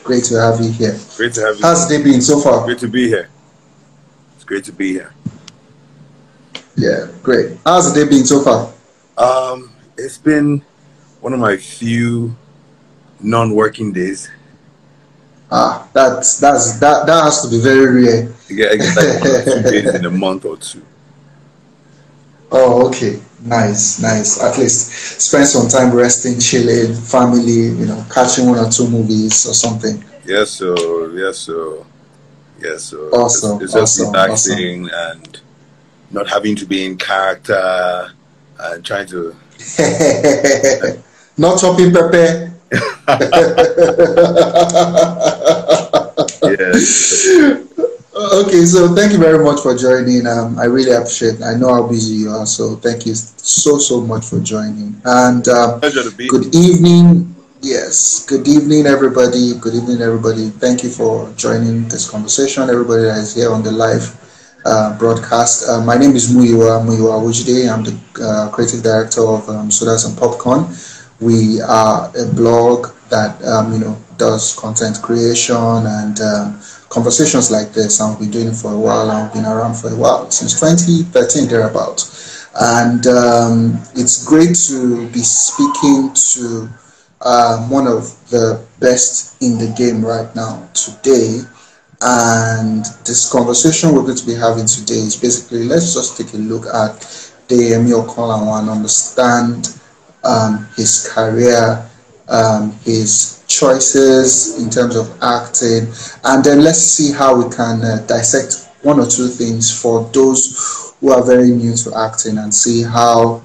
Great to have you here. Great to have you. How's the day been so far? Great to be here. It's great to be here. Yeah, great. How's the day been so far? It's been one of my few non-working days. That has to be very rare. I get like 1 or 2 days in a month or two. Oh, okay. Nice. At least spend some time resting, chilling, family, catching 1 or 2 movies or something. Yes, sir. Awesome. It's just relaxing and not having to be in character and trying to not chopping pepper. Yeah. Okay, so thank you very much for joining. I really appreciate it. I know how busy you are, so thank you so much for joining. And Pleasure to be. Good evening. Yes, good evening, everybody. Good evening, everybody. Thank you for joining this conversation. Everybody that is here on the live broadcast. My name is Muyiwa Waje. I'm the creative director of Sodas and Popcorn. We are a blog that does content creation and conversations like this, and we've been doing it for a while, and we've been around for a while, since 2013 thereabout. And it's great to be speaking to one of the best in the game right now today. And this conversation we're going to be having today is basically, let's just take a look at Deyemi Okanlawon and understand his career, his choices in terms of acting, and then let's see how we can dissect 1 or 2 things for those who are very new to acting, and see how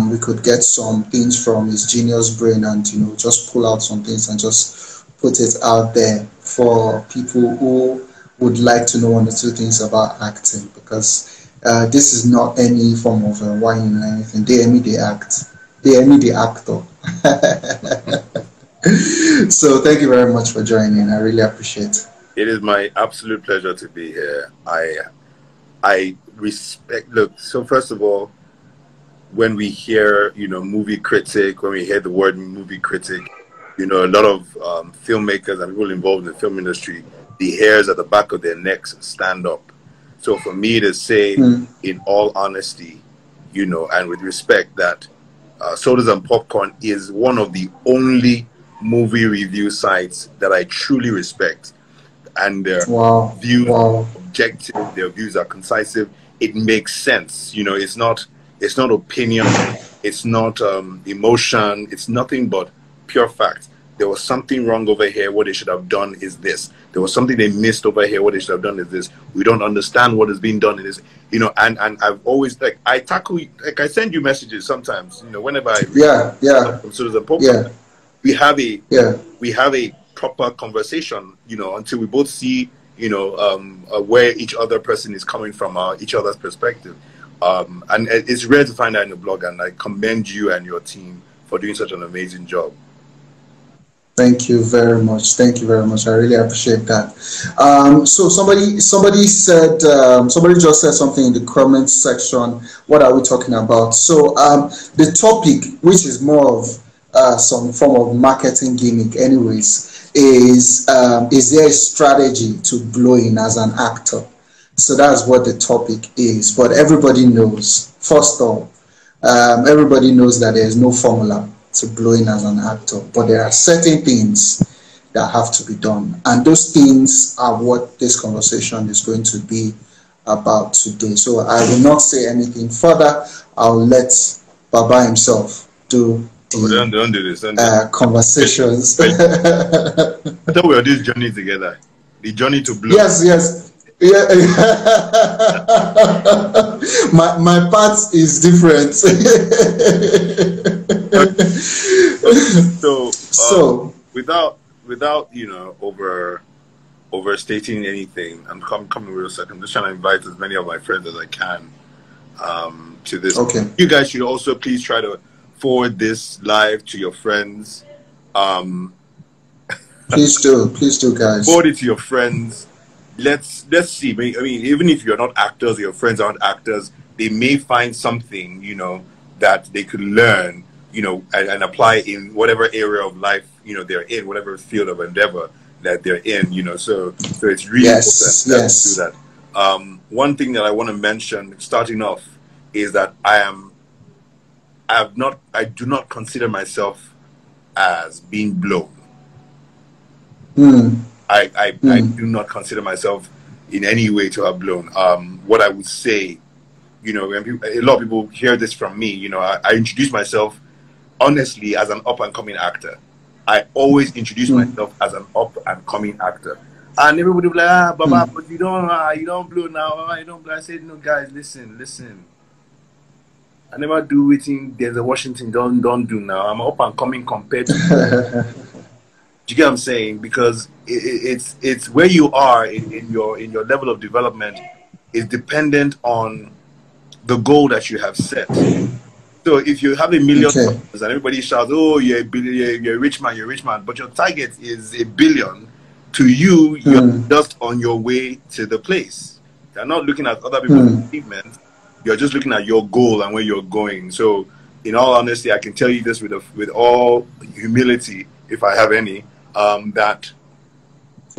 we could get some things from his genius brain and just pull out some things and just put it out there for people who would like to know 1 or 2 things about acting, because this is not any form of whining or anything. Deyemi the actor. So thank you very much for joining. I really appreciate it. It is my absolute pleasure to be here. I respect. Look, so first of all, when we hear movie critic, when we hear the word movie critic, a lot of filmmakers and people involved in the film industry, the hairs at the back of their necks stand up. So for me to say, in all honesty, and with respect, that Sodas and Popcorn is one of the only movie review sites that I truly respect, and their views are objective, their views are concisive. It makes sense. It's not opinion, it's not emotion, it's nothing but pure fact. There was something wrong over here, what they should have done is this. There was something they missed over here, what they should have done is this. We don't understand what is being done in this, and I've always, I send you messages sometimes, whenever I from Sodas and Popcorn. We have a proper conversation, until we both see, where each other person is coming from, each other's perspective. And it's rare to find that in the blog, and I commend you and your team for doing such an amazing job. Thank you very much. Thank you very much. I really appreciate that. So somebody said, somebody just said something in the comments section. What are we talking about? So the topic, which is more of some form of marketing gimmick anyways, is there a strategy to blowing as an actor? So that's what the topic is. But everybody knows, first off, everybody knows that there is no formula to blowing as an actor, but there are certain things that have to be done, and those things are what this conversation is going to be about today. So I will not say anything further. I'll let Baba himself do don't do this. Conversations. I thought we were this journey together. The journey to blow. Yes. Yeah. my part is different. So without overstating anything, I'm coming real second. I'm just trying to invite as many of my friends as I can to this. Okay. You guys should also please try to forward this live to your friends. Please do, guys. Forward it to your friends. Let's see. I mean, even if you're not actors, your friends aren't actors, they may find something, that they could learn, and apply in whatever area of life, they're in, whatever field of endeavor that they're in, you know. So it's really Yes, important yes. to do that. One thing that I want to mention starting off is that I do not consider myself as being blown. I do not consider myself in any way to have blown. What I would say, you know, when people, a lot of people hear this from me, you know, I introduce myself honestly as an up and coming actor. I always introduce myself as an up and coming actor, and everybody will be like, Baba, but you don't blow now. You don't blow. I said, no, guys, listen. I never do anything. There's a Washington don't do now. I'm up and coming compared to. Do you get what I'm saying? Because it's where you are in your level of development is dependent on the goal that you have set. So if you have $1 million and everybody shouts, "Oh, you're a rich man, you're a rich man," but your target is $1 billion, to you, you're just on your way to the place. You're not looking at other people's achievements. You're just looking at your goal and where you're going. So, in all honesty, I can tell you this with all humility, if I have any, that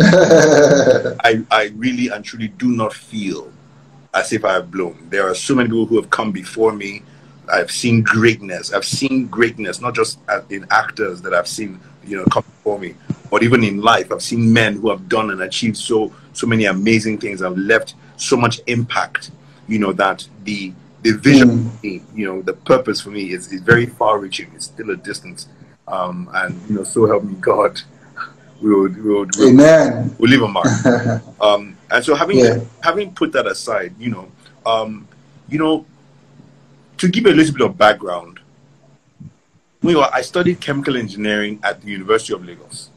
I really and truly do not feel as if I have blown. There are so many people who have come before me. I've seen greatness. I've seen greatness, not just in actors that I've seen, you know, come before me, but even in life. I've seen men who have done and achieved so many amazing things and left so much impact, you know, that the vision for me, you know, the purpose for me is very far reaching. It's still a distance. And, you know, so help me God, we'll leave a mark. And so having put that aside, you know, to give you a little bit of background, I studied chemical engineering at the University of Lagos.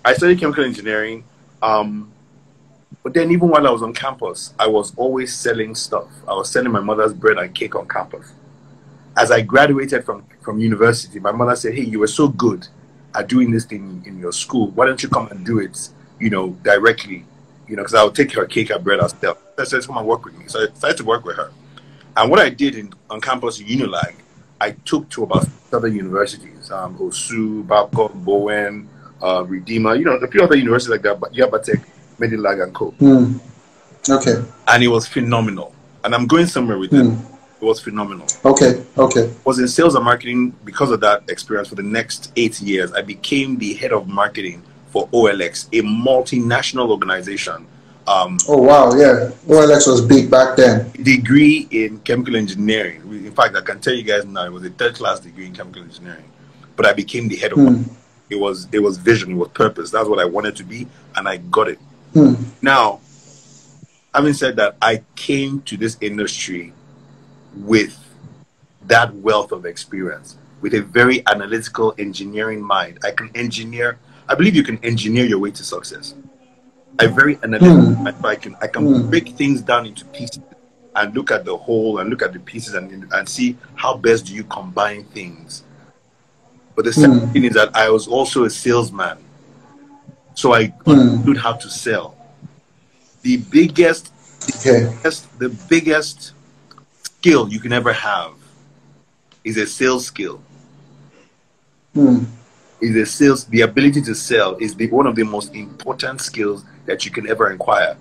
I studied chemical engineering, but then even while I was on campus, I was always selling stuff. I was selling my mother's bread and cake on campus. As I graduated from university, my mother said, "Hey, you were so good at doing this thing in your school. Why don't you come and do it, you know, directly? You know, because I would take her cake and bread herself." I said, "Come and work with me." So I decided to work with her. And what I did on campus in Unilag, I took to about other universities, OSU, Babcock, Bowen, Redeemer, you know, a few other universities like that, but Yabatek, Medilag, and Co. Okay. And it was phenomenal. And I'm going somewhere with it. It was phenomenal. Okay. I was in sales and marketing because of that experience for the next 8 years. I became the head of marketing for OLX, a multinational organization. Oh, wow, yeah. OLX was big back then. Degree in chemical engineering. In fact, I can tell you guys now, it was a third-class degree in chemical engineering. But I became the head of marketing. It was vision, it was purpose. That's what I wanted to be, and I got it. Now, having said that, I came to this industry with that wealth of experience, with a very analytical engineering mind. I believe you can engineer your way to success. I'm very analytical. I can break things down into pieces and look at the whole and look at the pieces and see how best do you combine things. But the second thing is that I was also a salesman. So I understood how to sell. The biggest skill you can ever have is a sales skill. The ability to sell is one of the most important skills that you can ever acquire.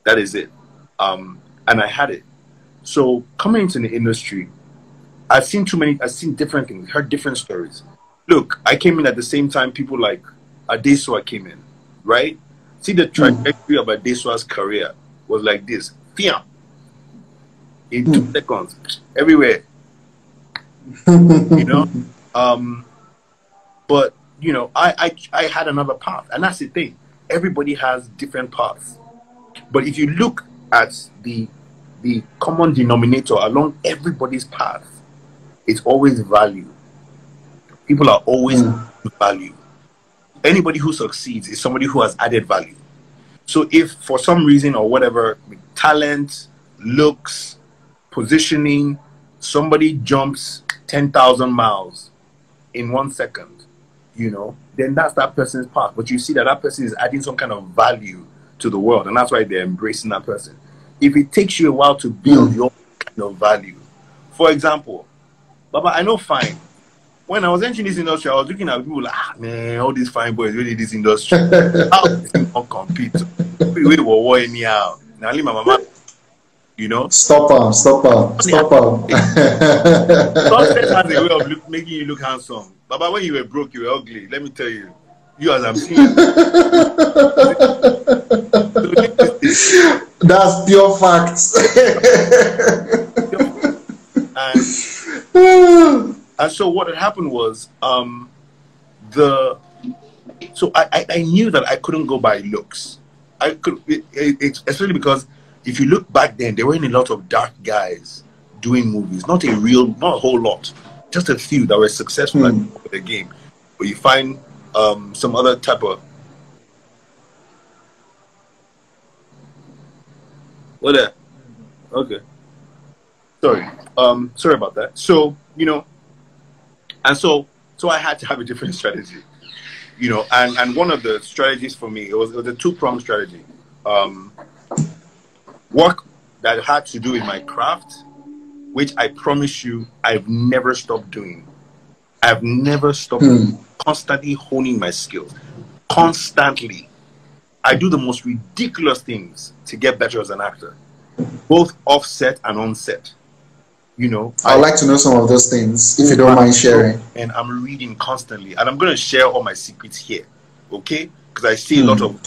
That is it. And I had it. So coming into the industry, I've seen different things, heard different stories. Look, I came in at the same time people like Adesua came in, right? See, the trajectory of Adesua's career was like this. Fiam. In 2 seconds, everywhere. You know? But you know, I had another path, and that's the thing. Everybody has different paths. But if you look at the common denominator along everybody's path, it's always value. People are always value. Anybody who succeeds is somebody who has added value. So if for some reason or whatever, talent, looks, positioning, somebody jumps 10,000 miles in 1 second, you know, then that's that person's path. But you see that person is adding some kind of value to the world, and that's why they're embracing that person. If it takes you a while to build your kind of value, for example, Baba, I know fine. when I was entering this industry, I was looking at people like, ah, man, all these fine boys really this industry. How can you compete? We were war anyhow. Now, leave my mama, you know. Stop him, stop him, stop him. Success has a way of making you look handsome. But when you were broke, you were ugly. Let me tell you. You as I'm seeing. That's pure facts. And so what had happened was, so I knew that I couldn't go by looks. I could, especially because if you look back then, there weren't a lot of dark guys doing movies. Not a whole lot. Just a few that were successful at the game. But you find some other type of. What there? Okay. Sorry. Sorry about that. So, you know, and so I had to have a different strategy. You know, and one of the strategies for me, it was a two-pronged strategy. Work that had to do with my craft, which I promise you, I've never stopped doing. I've never stopped constantly honing my skills. Constantly. I do the most ridiculous things to get better as an actor, both offset and on-set. You know, I'd like to know some of those things, if you don't mind sharing. And I'm reading constantly, and I'm going to share all my secrets here, okay? Because I see a lot of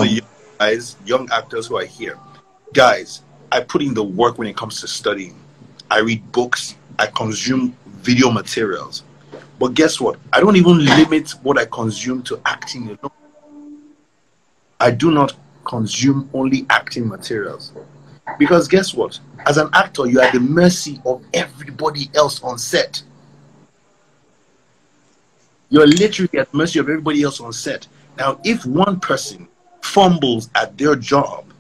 young guys, young actors who are here. Guys, I put in the work when it comes to studying. I read books, I consume video materials. But guess what? I don't even limit what I consume to acting alone. I do not consume only acting materials. Because guess what? As an actor, you are at the mercy of everybody else on set. You're literally at the mercy of everybody else on set. Now, if one person fumbles at their job,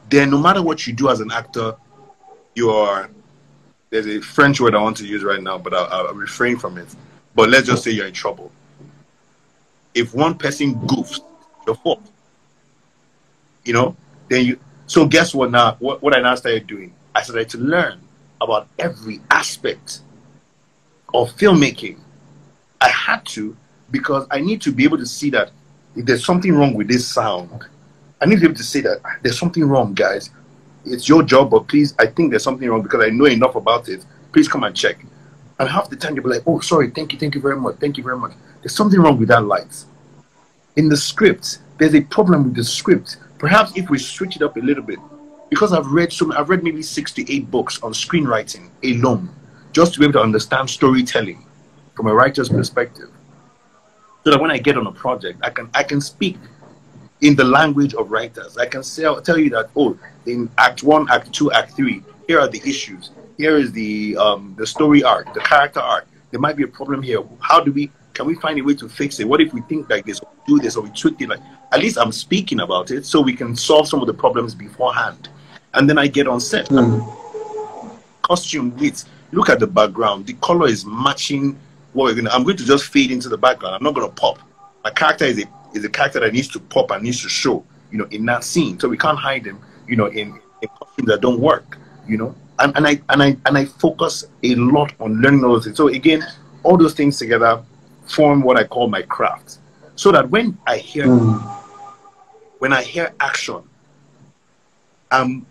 then no matter what you do as an actor, there's a French word I want to use right now, but I'll refrain from it. But let's just say you're in trouble. If one person goofs, it's your fault. You know, then you. So guess what now? What I now started doing? I started to learn about every aspect of filmmaking. I had to, because I need to be able to see that if there's something wrong with this sound, I need to be able to say that there's something wrong, guys. It's your job, but please, I think there's something wrong because I know enough about it. Please come and check. And half the time you'll be like, oh, sorry, thank you very much, thank you very much. There's something wrong with that light. In the script, there's a problem with the script. Perhaps if we switch it up a little bit, because I've read maybe 6 to 8 books on screenwriting alone, just to be able to understand storytelling from a writer's perspective, so that when I get on a project, I can speak in the language of writers. I can tell you that, oh, in Act 1, Act 2, Act 3, here are the issues. Here is the story arc, the character arc. There might be a problem here. Can we find a way to fix it? What if we think like this, or do this, or we tweak it? Like, at least I'm speaking about it, so we can solve some of the problems beforehand. And then I get on set. Costume, look at the background. The color is matching what I'm going to just fade into the background. I'm not going to pop. My character is a character that needs to pop and needs to show, you know, in that scene. So we can't hide him, you know, in costumes that don't work, you know. And I focus a lot on learning all those things. So again, all those things together form what I call my craft. So that when I hear action, I'm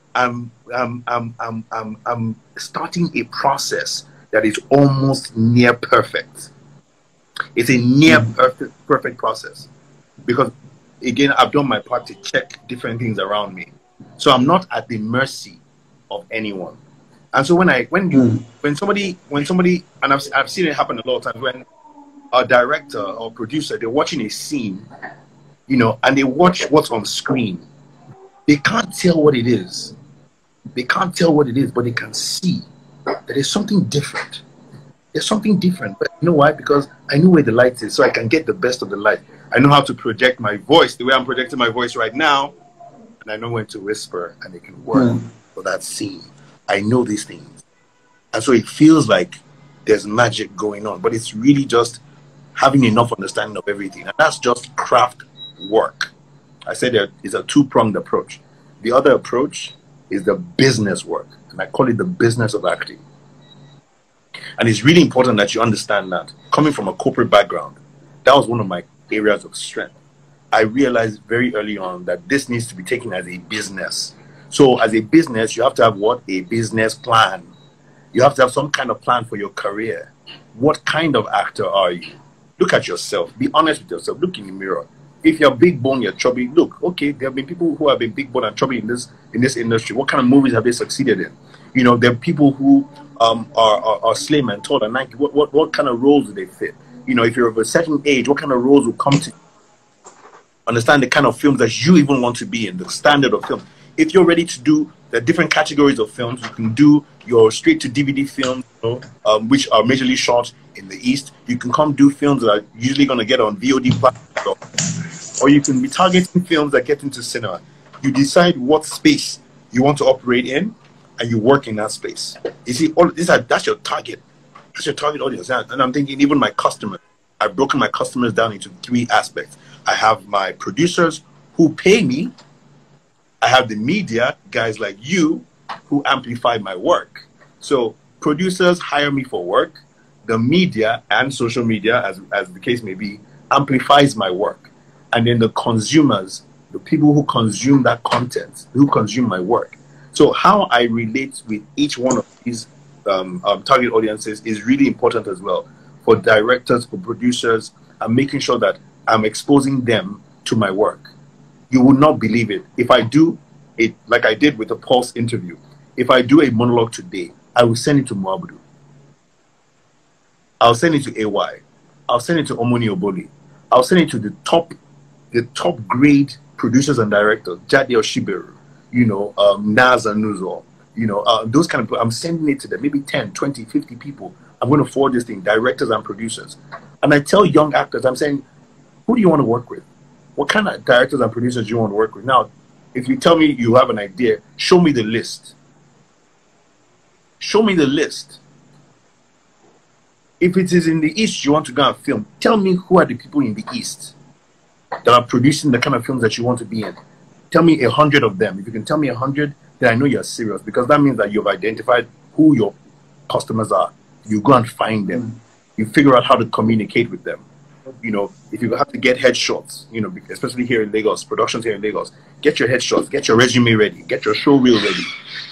starting a process that is almost near perfect. It's a near perfect process, because again, I've done my part to check different things around me, so I'm not at the mercy of anyone. And so when somebody, and I've seen it happen a lot of times, when a director or producer, they're watching a scene, you know, and they watch what's on screen, they can't tell what it is. They can't tell what it is, but they can see that there's something different. There's something different. But you know why? Because I know where the light is, so I can get the best of the light. I know how to project my voice the way I'm projecting my voice right now, and I know when to whisper, and it can work for that scene. I know these things. And so it feels like there's magic going on, but it's really just having enough understanding of everything. And that's just craft work. I said there is a two-pronged approach. The other approach is the business work, and I call it the business of acting. And it's really important that you understand that. Coming from a corporate background, that was one of my areas of strength. I realized very early on that this needs to be taken as a business. So as a business, you have to have what? A business plan. You have to have some kind of plan for your career. What kind of actor are you? Look at yourself. Be honest with yourself. Look in the mirror. If you're big bone, you're chubby. Look, okay, there have been people who have been big bone and chubby in this industry. What kind of movies have they succeeded in? You know, there are people who are slim and tall and lanky. What kind of roles do they fit? You know, if you're of a certain age, what kind of roles will come to you? Understand the kind of films that you even want to be in, the standard of film. If you're ready to do the different categories of films, you can do your straight to DVD films, you know, which are majorly shot in the East. You can come do films that are usually going to get on VOD platforms, or you can be targeting films that get into cinema. You decide what space you want to operate in, and you work in that space. You see, that's your target. That's your target audience. And I'm thinking, even my customers, I've broken my customers down into 3 aspects. I have my producers who pay me. I have the media, guys like you, who amplify my work. So producers hire me for work. The media and social media, as the case may be, amplifies my work. And then the consumers, the people who consume that content, who consume my work. So how I relate with each one of these target audiences is really important as well. For directors, for producers, I'm making sure that I'm exposing them to my work. You would not believe it. If I do it like I did with the Pulse interview, if I do a monologue today, I will send it to Muabudu. I'll send it to AY. I'll send it to Omoni Oboli. I'll send it to the top grade producers and directors, Jade Oshiberu, you know, Naz and Nuzo, you know, those kind of people. I'm sending it to them, maybe 10, 20, 50 people. I'm going to forward this thing, directors and producers. And I tell young actors, I'm saying, who do you want to work with? What kind of directors and producers do you want to work with? Now, if you tell me you have an idea, show me the list. Show me the list. If it is in the East you want to go and film, tell me who are the people in the East that are producing the kind of films that you want to be in. Tell me 100 of them. If you can tell me 100, then I know you're serious, because that means that you've identified who your customers are. You go and find them. You figure out how to communicate with them. You know, if you have to get headshots, you know, especially here in Lagos, productions here in Lagos, get your headshots, get your resume ready, get your show reel ready.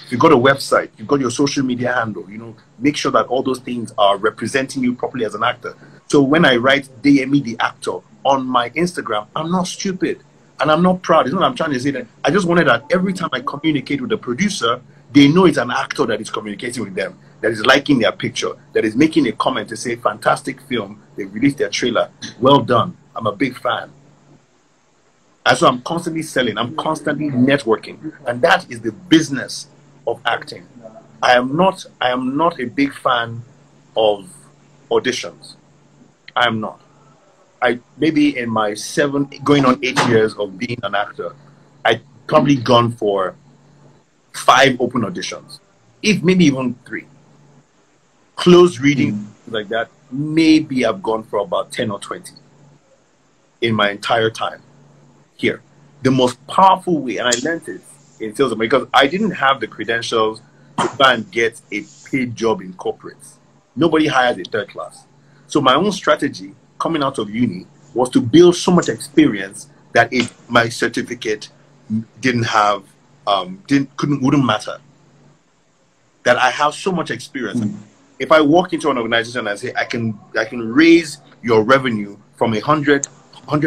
If you've got a website, you've got your social media handle, you know, make sure that all those things are representing you properly as an actor. So when I write Deyemi the actor on my Instagram, I'm not stupid and I'm not proud. It's not what I'm trying to say. That I just wanted that every time I communicate with the producer, they know it's an actor that is communicating with them, that is liking their picture, that is making a comment to say, fantastic film, they released their trailer, well done, I'm a big fan. And so I'm constantly selling, I'm constantly networking, and that is the business of acting. I am not a big fan of auditions. I am not. Maybe in my 7, going on 8 years of being an actor, I've probably gone for 5 open auditions, if maybe even 3. Closed reading, like that, maybe I've gone for about 10 or 20 in my entire time here. The most powerful way, and I learned it in sales, because I didn't have the credentials to try and get a paid job in corporates. Nobody hires a third class. So my own strategy coming out of uni was to build so much experience that my certificate didn't have, wouldn't matter. That I have so much experience. If I walk into an organization and I say I can raise your revenue from 100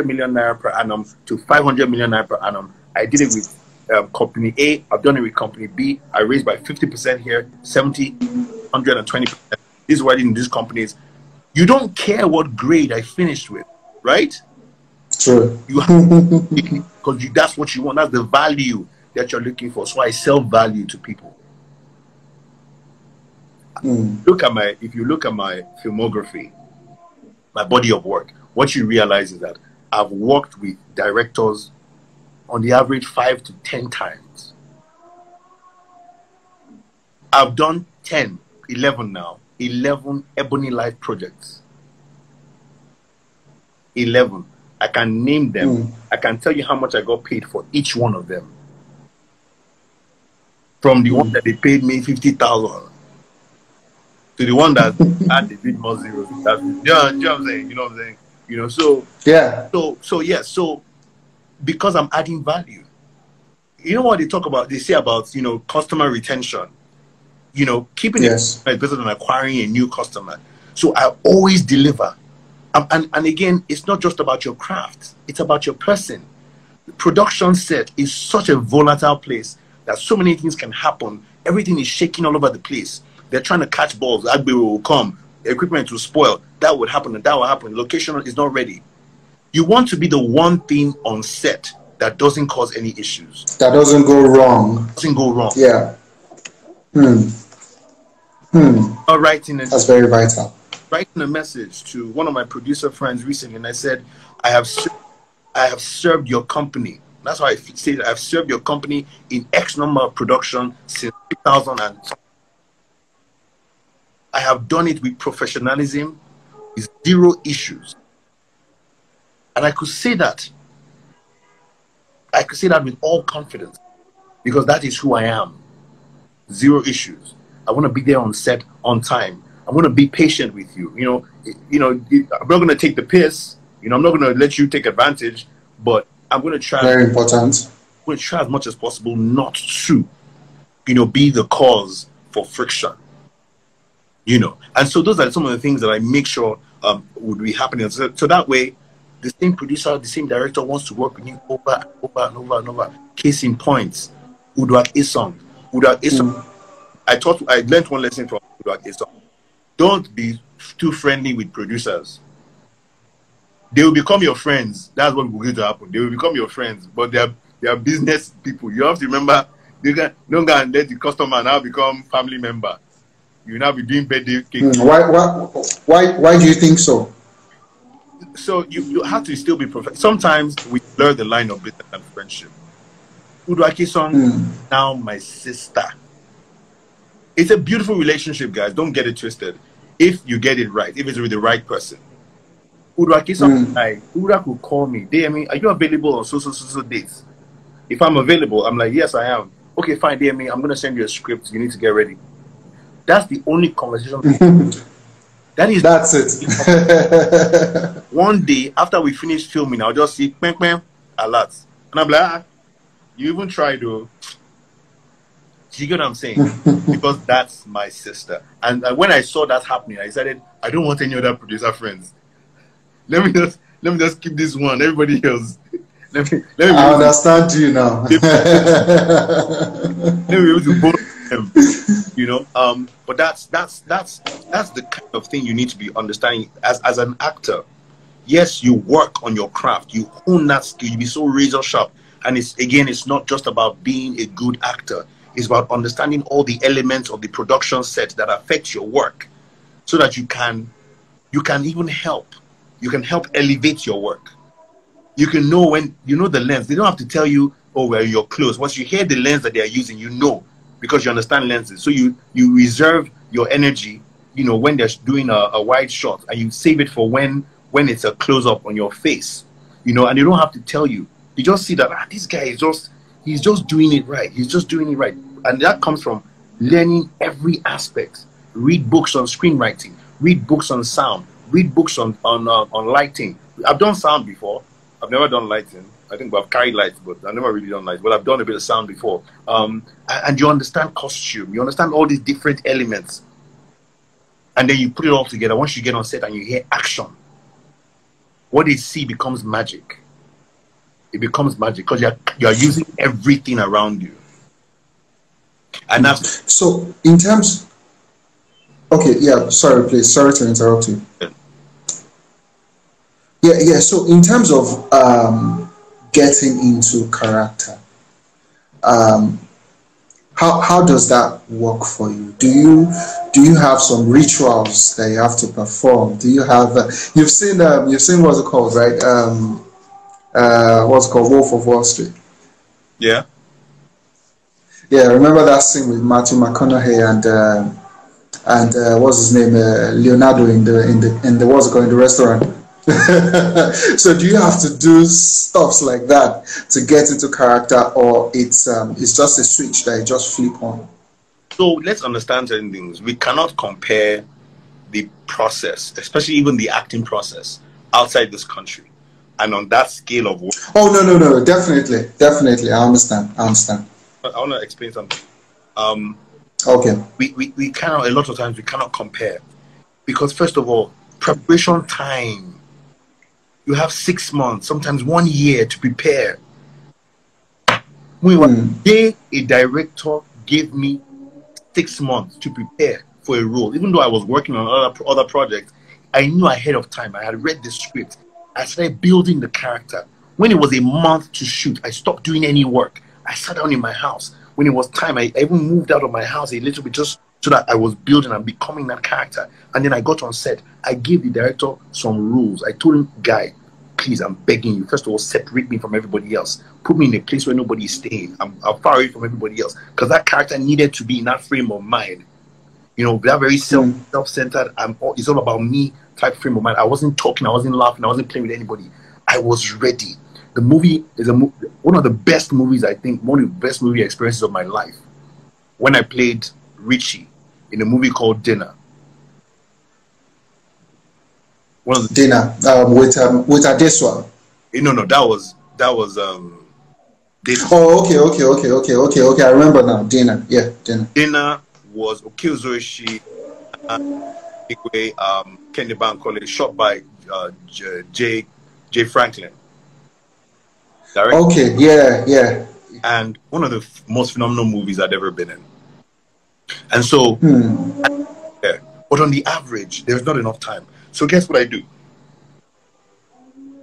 million naira per annum to 500 million naira per annum, I did it with company A. I've done it with company B. I raised by 50% here, 70, 120%. This is what I did in these companies. You don't care what grade I finished with, right? True. You have because that's what you want. That's the value that you're looking for. So I sell value to people. If you look at my filmography, my body of work, what you realize is that I've worked with directors on the average 5 to 10 times. I've done 10, 11 now, 11 Ebony Life projects. 11. I can name them. I can tell you how much I got paid for each one of them. From the one that they paid me 50,000 to the one that had a bit more zeros. That's, you know what I'm saying? You know what I'm saying? You know, so Yeah. So because I'm adding value. You know what they talk about? They say about, you know, customer retention. You know, keeping it is better than acquiring a new customer. So I always deliver. And again, it's not just about your craft. It's about your person. The production set is such a volatile place that so many things can happen. Everything is shaking all over the place. They're trying to catch balls. Agbe will come. The equipment will spoil. That would happen and that will happen. Location is not ready. You want to be the one thing on set that doesn't cause any issues. That doesn't go wrong. Doesn't go wrong. Yeah. That's very vital. Writing a message to one of my producer friends recently, and I said, I have served your company. That's how I say that I've served your company in X number of production since 2000, and I have done it with professionalism, with zero issues. And I could say that. I could say that with all confidence, because that is who I am. Zero issues. I want to be there on set on time. I want to be patient with you. You know, I'm not going to take the piss. You know, I'm not going to let you take advantage, but I'm going to try. Very important. I'm going to try as much as possible not to, you know, be the cause for friction. You know, and so those are some of the things that I make sure would be happening. So that way, the same producer, the same director wants to work with you over and over and over and over. Case in point, Uduak Isong. I learned one lesson from Uduak Isong. Don't be too friendly with producers. They will become your friends. That's what will going to happen. They will become your friends, but they are business people. You have to remember, don't go and let the customer now become family member. You will now be doing birthday cake. Why do you think so? So you have to still be professional. Sometimes we blur the line of business and friendship. Uduaki-son, now my sister. It's a beautiful relationship, guys. Don't get it twisted. If you get it right, if it's with the right person. Uduaki-son, Uduak will call me. Deyemi, are you available on so dates? If I'm available, I'm like, yes, I am. Okay, fine, Deyemi, I'm going to send you a script. You need to get ready. That's the only conversation. That's it. One day, after we finish filming, I'll just see, bang, bang, alert. And I'm like, you even tried to... You get what I'm saying? Because that's my sister. And when I saw that happening, I decided, I don't want any other producer friends. Let me just keep this one. Everybody else. Let me I understand you now. Let me be able to both them. You know? But that's the kind of thing you need to be understanding as an actor. Yes, you work on your craft, you hone that skill, you be so razor sharp. And it's not just about being a good actor. It's about understanding all the elements of the production set that affect your work, so that you can even help. You can help elevate your work. You can know when you know the lens. They don't have to tell you, oh, well, you're close. Once you hear the lens that they are using, you know, because you understand lenses. So you reserve your energy, you know, when they're doing a wide shot, and you save it for when it's a close up on your face, you know, and they don't have to tell you. You just see that this guy is he's just doing it right. He's just doing it right. And that comes from learning every aspect. Read books on screenwriting. Read books on sound. Read books on lighting. I've done sound before. I've never done lighting. I think I've carried lights, but I've never really done lights. But I've done a bit of sound before. And you understand costume. You understand all these different elements. And then you put it all together. Once you get on set and you hear action, what they see becomes magic. It becomes magic because you're using everything around you. And that's so in terms. Okay, yeah. Sorry to interrupt you. Yeah. So in terms of getting into character, how does that work for you? Do you have some rituals that you have to perform? Do you have you've seen what's it called, right? What's it called, Wolf of Wall Street? Yeah. Yeah, remember that scene with Matthew McConaughey and what's his name, Leonardo in the what's it called, in the restaurant. So do you have to do stuffs like that to get into character, or it's just a switch that you just flip on? So let's understand certain things. We cannot compare the process, especially even the acting process, outside this country. And on that scale of work. Oh, no. Definitely. Definitely. I understand. I understand. I want to explain something. Okay. We cannot, a lot of times, we cannot compare. Because, first of all, preparation time. You have 6 months, sometimes 1 year to prepare. A director gave me 6 months to prepare for a role. Even though I was working on other projects, I knew ahead of time. I had read the script. I started building the character. When it was a month to shoot, I stopped doing any work. I sat down in my house. When it was time, I even moved out of my house a little bit just so that I was building and becoming that character. And then I got on set. I gave the director some rules. I told him, guy, please, I'm begging you. First of all, separate me from everybody else. Put me in a place where nobody is staying. I'm far away from everybody else. Because that character needed to be in that frame of mind. You know, that very self-centered, it's all about me type frame of mind. I wasn't talking, I wasn't laughing, I wasn't playing with anybody. I was ready. The movie is one of the best movies, I think, one of the best movie experiences of my life. When I played Richie in a movie called Dinner. Dinner with Adeswa. No, that was Oh, okay. I remember now. Dinner. Yeah, Dinner. Dinner was Okiozoishi Kenny Bankole, shot by J. Franklin. Directed. Okay, yeah. And one of the most phenomenal movies I'd ever been in. And so, but on the average, there's not enough time. So guess what I do?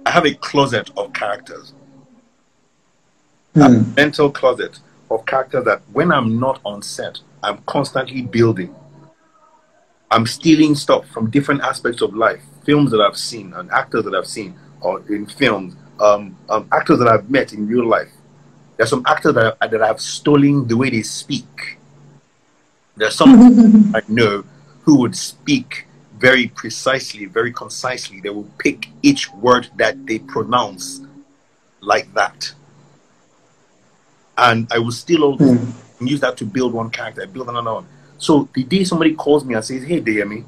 I have a closet of characters. A mental closet of characters that when I'm not on set, I'm constantly building. I'm stealing stuff from different aspects of life, films that I've seen, and actors that I've seen, or in films, actors that I've met in real life. There's some actors that I've stolen the way they speak. There's some I know who would speak very precisely, very concisely. They will pick each word that they pronounce like that. And I will still also use that to build one character, build another one. So the day somebody calls me and says, hey, Deyemi,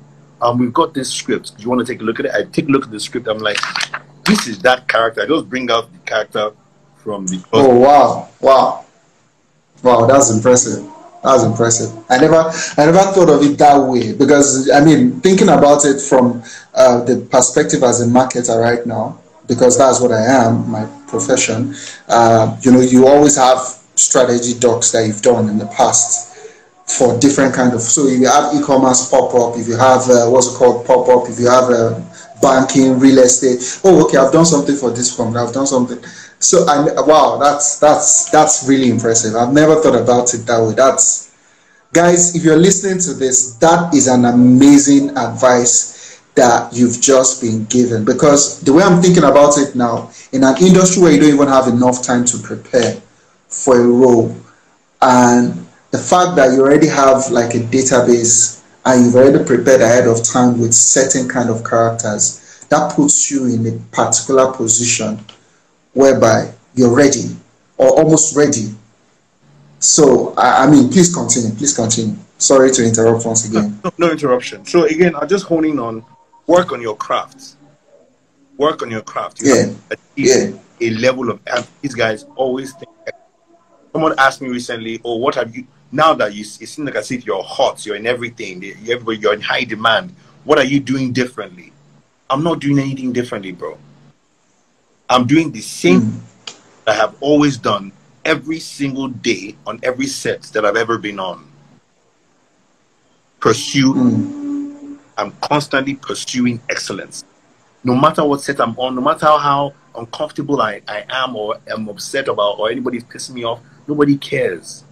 we've got this script. Do you want to take a look at it? I take a look at the script. I'm like, this is that character. I just bring out the character from the... Oh, wow, that's impressive. That's impressive. I never thought of it that way, because I mean, thinking about it from the perspective as a marketer right now, because that's what I am, my profession. You know, you always have strategy docs that you've done in the past for different kind of. So if you have e-commerce pop-up, if you have what's it called pop-up, if you have banking, real estate. Oh, okay, I've done something for this company. I've done something. So, wow, that's really impressive. I've never thought about it that way. Guys, if you're listening to this, that is an amazing advice that you've just been given. Because the way I'm thinking about it now, in an industry where you don't even have enough time to prepare for a role, and the fact that you already have like a database and you've already prepared ahead of time with certain kind of characters, that puts you in a particular position whereby you're ready or almost ready. So, I mean, please continue. Sorry to interrupt once again. No interruption. So again, I'm just honing on, work on your craft. Work on your craft. You have to achieve a level of, these guys always think. Someone asked me recently, oh, what have you, now that it seems like as if you're hot, you're in everything, you're in high demand, what are you doing differently? I'm not doing anything differently, bro. I'm doing the same that I have always done every single day on every set that I've ever been on. I'm constantly pursuing excellence. No matter what set I'm on, no matter how uncomfortable I am or am upset about, or anybody's pissing me off, nobody cares.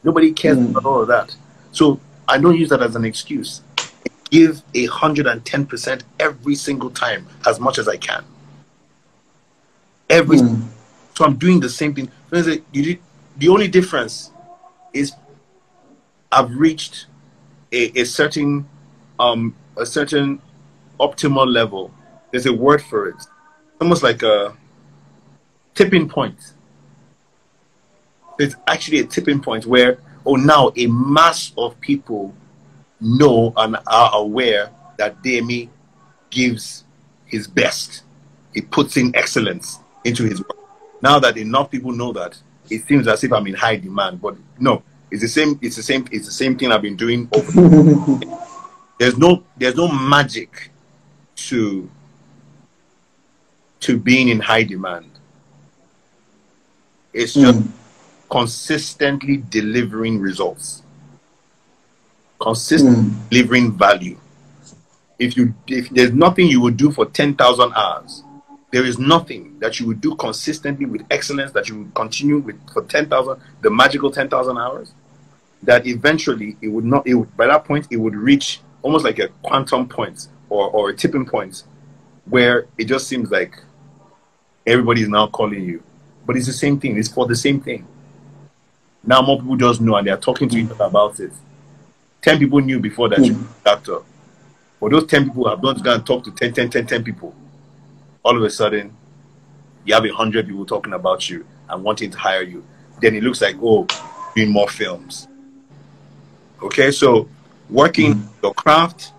Nobody cares about all of that. So I don't use that as an excuse. I give 110% every single time, as much as I can. So I'm doing the same thing. The only difference is I've reached a certain optimal level. There's a word for it. Almost like a tipping point. It's actually a tipping point where oh, now a mass of people know and are aware that Deyemi gives his best. He puts in excellence into his work. Now that enough people know that, it seems as if I'm in high demand. But no, it's the same thing I've been doing over. There's no magic to being in high demand. It's just consistently delivering results, consistently delivering value. If there's nothing you would do for 10,000 hours, there is nothing that you would do consistently with excellence that you would continue with for 10,000, the magical 10,000 hours, that eventually it would not, by that point, it would reach almost like a quantum point or a tipping point where it just seems like everybody is now calling you. But it's the same thing. It's for the same thing. Now more people just know and they're talking to each other about it. 10 people knew before that you were a doctor. But those 10 people have not gone and talk to 10 people. All of a sudden, you have 100 people talking about you and wanting to hire you. Then it looks like, oh, doing more films. Okay, so working your craft,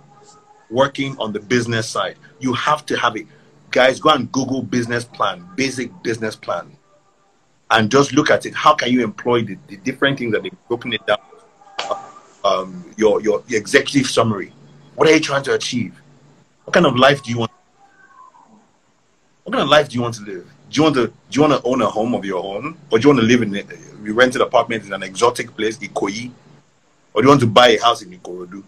working on the business side. You have to have it. Guys, go and Google business plan, basic business plan. And just look at it. How can you employ the different things that they've broken it down? Your executive summary. What are you trying to achieve? What kind of life do you want? What kind of life do you want to live? Do you want to own a home of your own, or do you want to live in a rented apartment in an exotic place, Ikoyi, or do you want to buy a house in Ikorodu? Do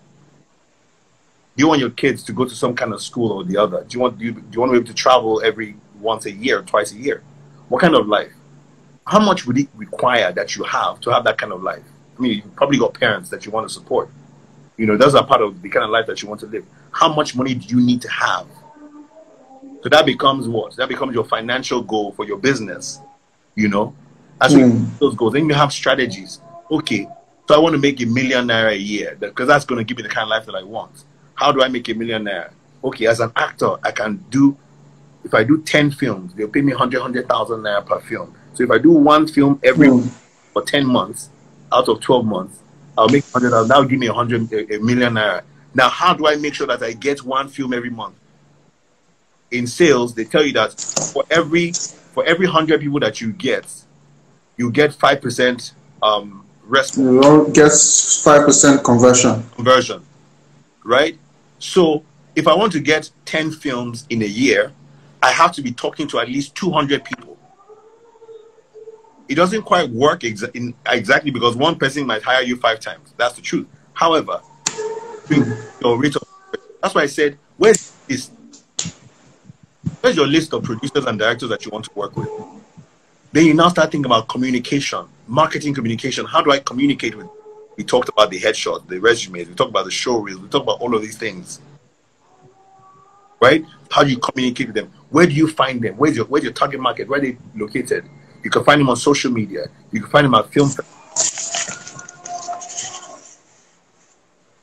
you want your kids to go to some kind of school or the other? Do you want to be able to travel every once a year, twice a year? What kind of life? How much would it require that you have to have that kind of life? I mean, you probably got parents that you want to support. You know, those are part of the kind of life that you want to live. How much money do you need to have? So that becomes what? That becomes your financial goal for your business. You know, as you have those goals, then you have strategies. Okay, so I want to make $1 million a year because that's going to give me the kind of life that I want. How do I make $1 million? Okay, as an actor, I can do, if I do 10 films, they'll pay me 100,000 naira per film. So if I do one film every for 10 months, out of 12 months, I'll make 100,000. That'll give me $1 million. Now, how do I make sure that I get one film every month? In sales, they tell you that for every 100 people that you get 5% response. You get 5% conversion. Right? So if I want to get 10 films in a year, I have to be talking to at least 200 people. It doesn't quite work exactly because one person might hire you 5 times. That's the truth. However, that's why I said, where's your list of producers and directors that you want to work with? Then you now start thinking about communication, marketing communication. How do I communicate with? We talked about the headshots, the resumes. We talked about the show reels. We talked about all of these things. Right? How do you communicate with them? Where do you find them? Where's your target market? Where are they located? You can find them on social media. You can find them at FeemFlix.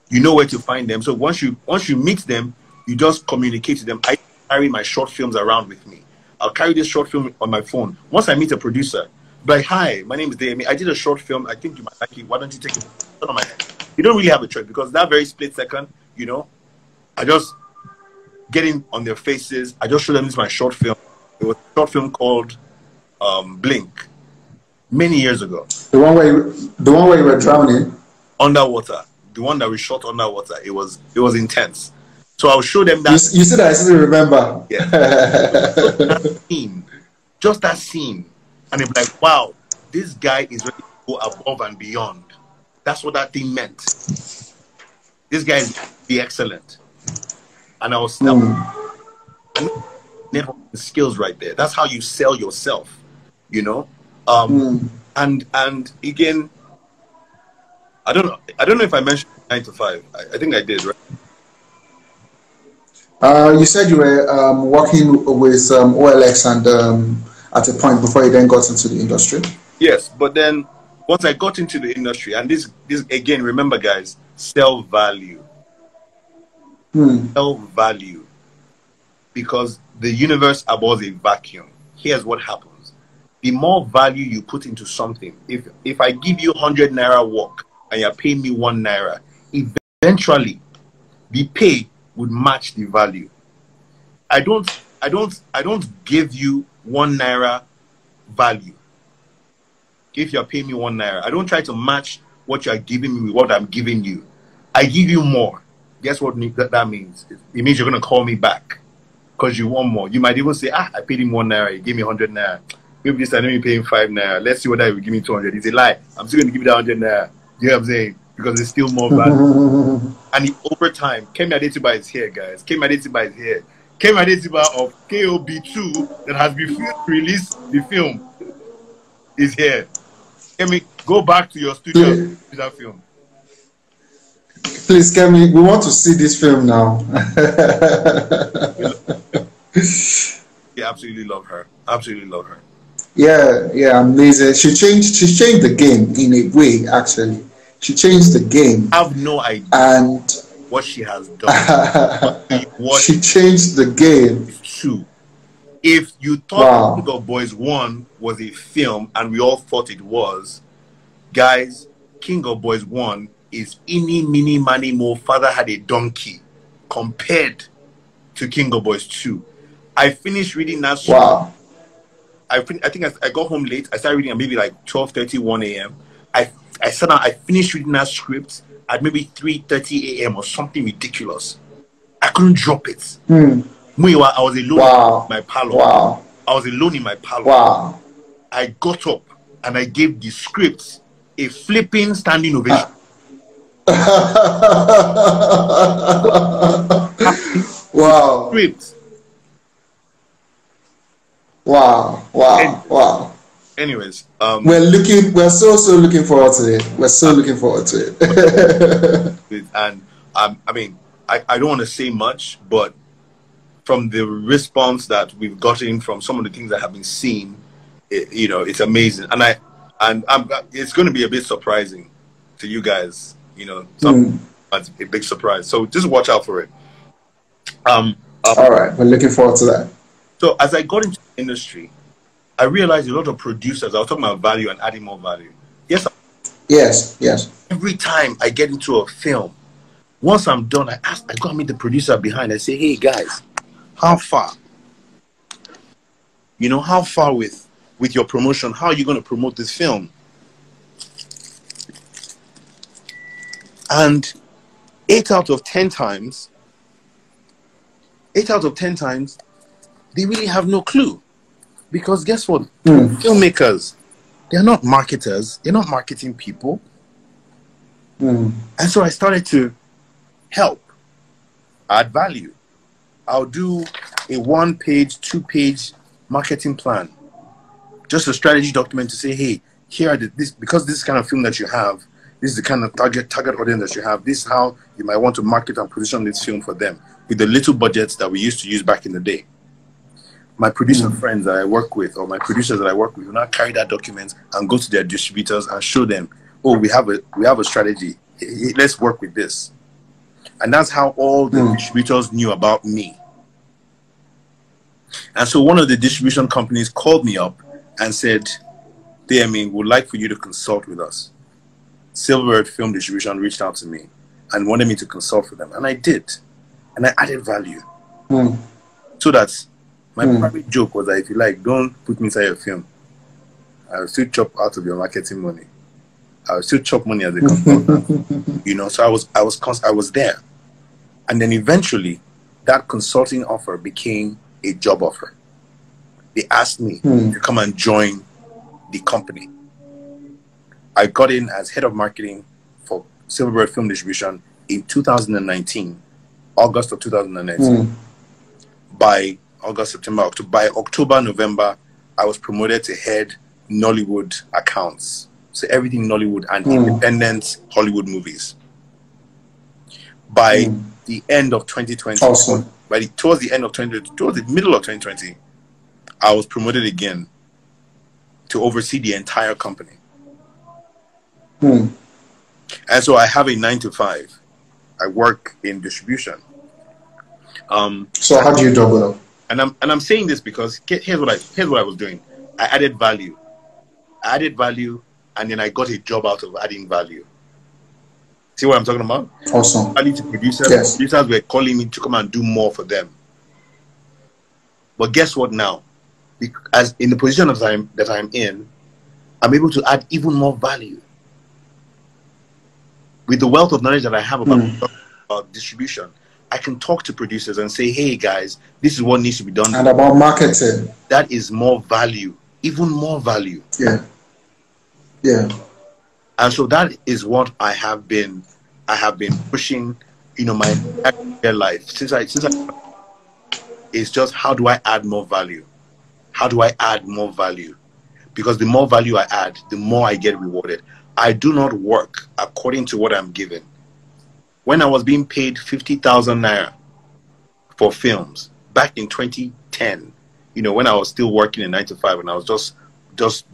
You know where to find them. So once you meet them, you just communicate to them. I carry my short films around with me. I'll carry this short film on my phone. Once I meet a producer, like, hi, my name is Deyemi. I did a short film. I think you might like it. Why don't you take it on my head? You don't really have a choice because that very split second, you know, I just get in on their faces. I just show them this is my short film. It was a short film called Blink many years ago. The one where you were drowning? Underwater. The one that we shot underwater. It was intense. So I'll show them that. You said I still remember. Yeah. Just that scene. And they'll be like, wow, this guy is ready to go above and beyond. That's what that thing meant. This guy is be excellent. And I was networking skills right there. That's how you sell yourself, you know? And again, I don't know if I mentioned 9 to 5. I think I did, right? You said you were working with OLX and at a point before you then got into the industry. Yes, but then once I got into the industry, and this again, remember guys, sell value. Sell value. Because the universe abhors a vacuum. Here's what happens. the more value you put into something. If I give you 100 naira work and you're paying me 1 naira, eventually the pay would match the value. I don't give you 1 naira value. If you're paying me 1 naira, I don't try to match what you're giving me with what I'm giving you. I give you more. Guess what that means? It means you're going to call me back because you want more. You might even say, I paid him 1 naira, he gave me 100 naira. Maybe this time let me pay him 5 naira. Let's see whether he will give me 200. It's a lie. I'm still going to give you that 100 naira. You know what I'm saying? Because it's still more value. And over time, Kemi Adetiba is here, guys. Kemi Adetiba is here. Kemi Adetiba of KOB2 that has been released the film is here. Kemi, go back to your studio and see that film. Please, Kemi, we want to see this film now. Yeah, absolutely love her. Absolutely love her. Yeah, amazing. She changed the game in a way, actually. She changed the game. I have no idea and what she has done. She changed the game. It's true. If you thought King of Boys 1 was a film and we all thought it was, guys, King of Boys 1 is Inni, Mini, Mani, Mo, Father Had a Donkey compared to King of Boys 2. I finished reading that script. Wow. I think I got home late. I started reading at maybe like 12:30, 1 a.m. I sat down, I finished reading that script at maybe 3:30 a.m. or something ridiculous. I couldn't drop it. I was alone in my parlor. I was alone in my parlor. I got up and I gave the script a flipping standing ovation. Wow. Script. Wow. Anyways, we're so looking forward to it. We're so looking forward to it. And I mean, I don't want to say much, but from the response that we've gotten from some of the things that have been seen, you know, it's amazing. And it's going to be a bit surprising to you guys. You know, it's a big surprise. So just watch out for it. All right, we're looking forward to that. So as I got into the industry, I realized a lot of producers, I was talking about value and adding more value. Yes. Every time I get into a film, once I'm done, I go and meet the producer behind. I say, hey guys, how far? You know, how far with your promotion? How are you going to promote this film? And 8 out of 10 times, they really have no clue. Because guess what? Filmmakers, they're not marketers. They're not marketing people. And so I started to help, add value. I'll do a 1-page, 2-page marketing plan. Just a strategy document to say, hey, here are because this kind of film that you have, this is the kind of target audience that you have. This is how you might want to market and position this film for them with the little budgets that we used to use back in the day. My producer friends that I work with, or my producers that I work with, will now carry that document and go to their distributors and show them, oh, we have a strategy. Let's work with this. And that's how all the distributors knew about me. And so one of the distribution companies called me up and said, Deyemi, would like for you to consult with us. Silverbird Film Distribution reached out to me and wanted me to consult with them. And I did. And I added value. So that my private joke was that if you like, don't put me inside your film. I'll still chop out of your marketing money. I'll still chop money as a consultant. You know, so I was there. And then eventually that consulting offer became a job offer. They asked me to come and join the company. I got in as head of marketing for Silverbird Film Distribution in 2019, August of 2019. By August, September, October. By October, November, I was promoted to head Nollywood accounts. So everything Nollywood and independent Hollywood movies. By the end of 2020, awesome. Towards the middle of 2020, I was promoted again to oversee the entire company. And so I have a 9-to-5. I work in distribution. So how do you double up? And I'm saying this because here's what I was doing. I added value. I added value, and then I got a job out of adding value. See what I'm talking about? Awesome. Value to producers. Yes. Producers were calling me to come and do more for them. But guess what now? As in the position that I'm in, I'm able to add even more value. With the wealth of knowledge that I have about distribution, I can talk to producers and say, hey guys, this is what needs to be done. And about marketing. That is more value, even more value. Yeah. Yeah. And so that is what I have been pushing, my entire life. Since I it's just, how do I add more value? How do I add more value? Because the more value I add, the more I get rewarded. I do not work according to what I'm given. When I was being paid 50,000 naira for films back in 2010, when I was still working in 9 to 5, and I was just